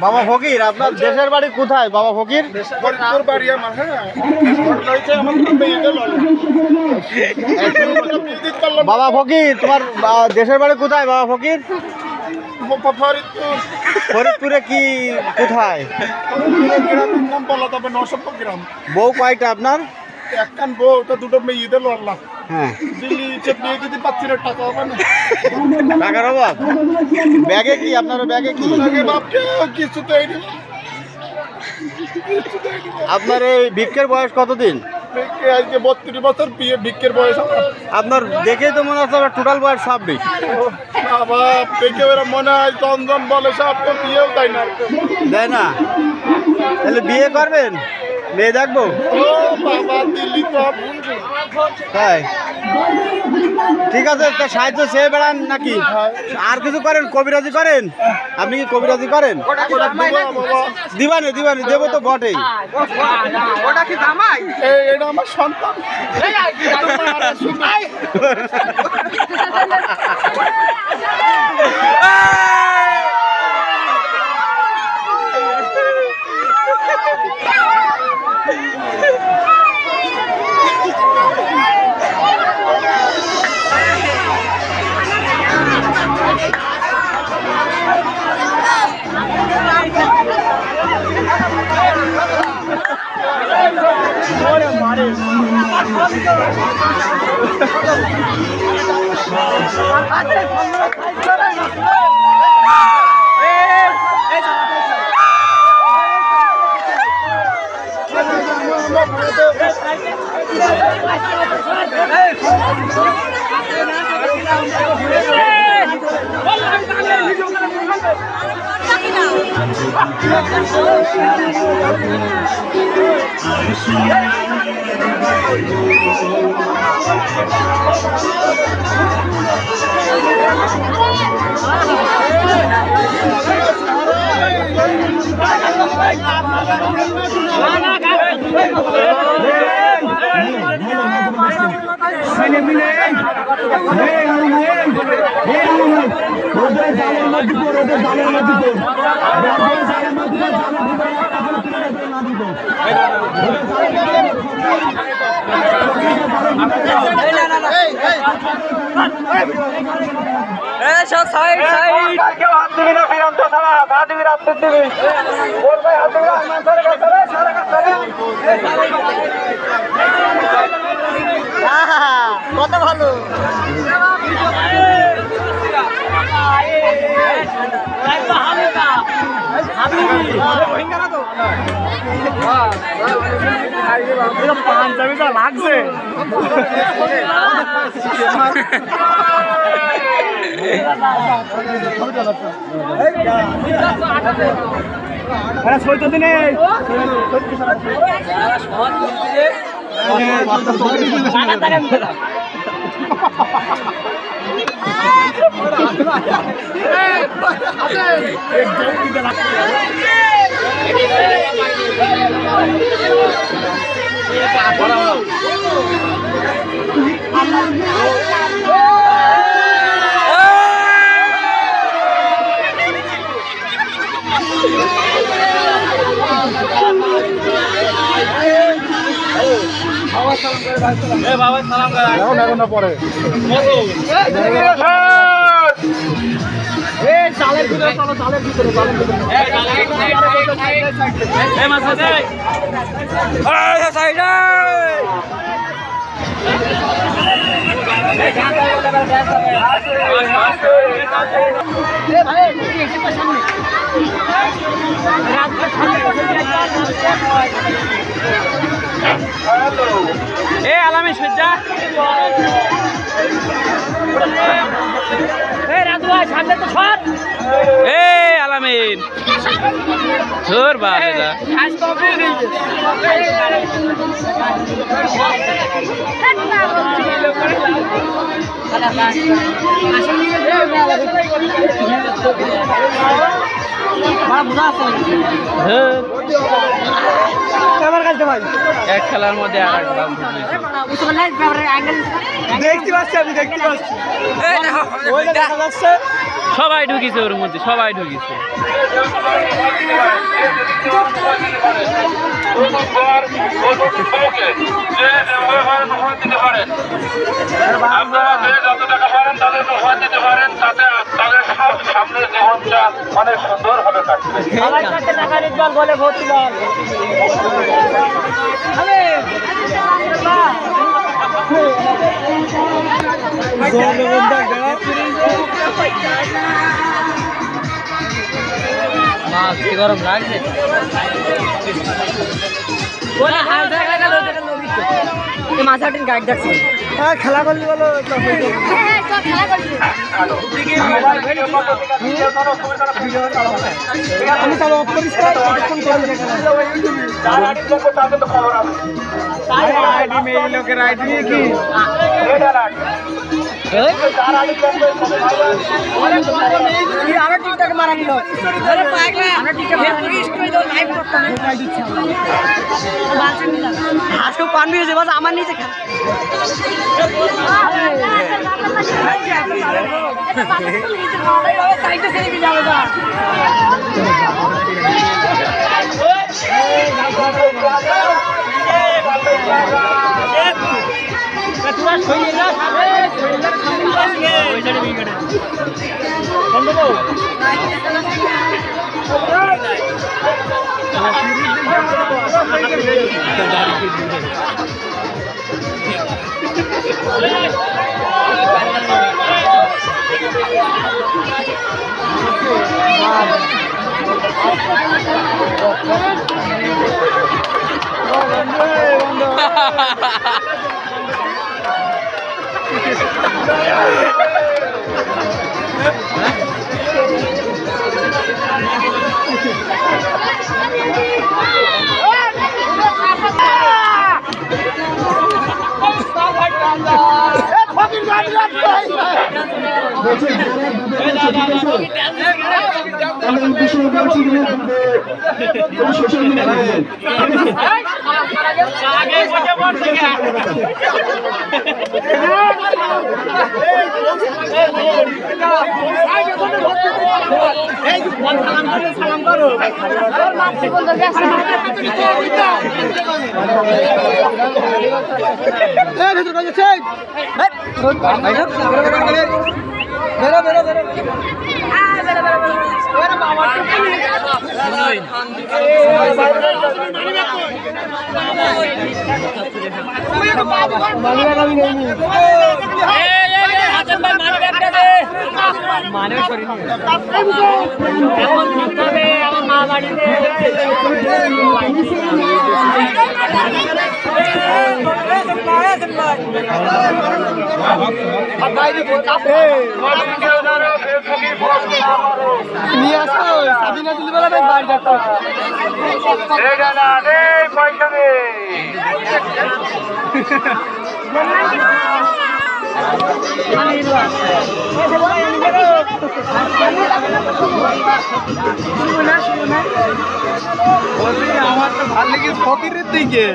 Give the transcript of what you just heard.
বাবা ফকির, আপনার দেশের বাড়ি কোথায় বাবা ফকির? বাবা ফকির, তোমার দেশের বাড়ি কোথায় বাবা ফকির? ফরিদপুরে কি কোথায়? বউ কয়টা আপনার? একখান বউ, তো দুটো মেয়ে ঈদের লড়লাম। হ্যাঁ, টাকার অভাব। ব্যাগে কি আপনার? ব্যাগে কি? আপনার এই ভিক্ষের বয়স কতদিন? আজকে 32 বছর বিয়ে, ভিক্ষের বয়স আমার। আপনার দেখেই তো মনে হচ্ছে টোটাল বয়স 26। বাবা দেখে ওরা মনে হয় চন্দন বলে সব, তো বিয়েও তাই না, দেয় না। তাহলে বিয়ে করবেন? মেয়ে দেখবো? ও বাবা দিল্লি তো তাই, ঠিক আছে। তা সাহায্য চেয়ে বেড়ান নাকি আর কিছু করেন? কবিরাজি করেন? আপনি কি কবিরাজি করেন? দিবানি দিবানি দেবো তো বটেই। এটা আমার সন্তান। কত ভালো। পাঞ্জাবিটা লাগছে। দিনে বাবা সালাম করে পরে চালের ভিতরে চলো, চালের ভিতরে আলামী সজ্জা সামনে তো সর। আলামিন ধর বাবা এক খেলার মধ্যে দেখতে পাচ্ছি, আমি দেখতে পাচ্ছি। সবাই ঢুকিছে ওর মধ্যে, সবাই ঢুকিছে। যত টাকা পারেন তাদের উপহার দিতে পারেন, তাতে তাদের সামনের জীবনটা অনেক সুন্দর ভাবে কাটবে। গরম লাগছে। মাঝাটিন গাইড দেখছি খেলা করলি বলো আমি তাহলে অফ করিস লোকের আইডি নিয়ে কি আরো টিকটক মারা নিল হাসু পান দিয়েছে বাস আমার নিচে খেলা সালাম করো মানে আমার মা বাড়িতে নিয়ে আসো স্বাধীনতা দিলে বেলা বাড়ি যাচ্ছ পয়সা আমার তো ভালো লেগে ফকিরের দিকে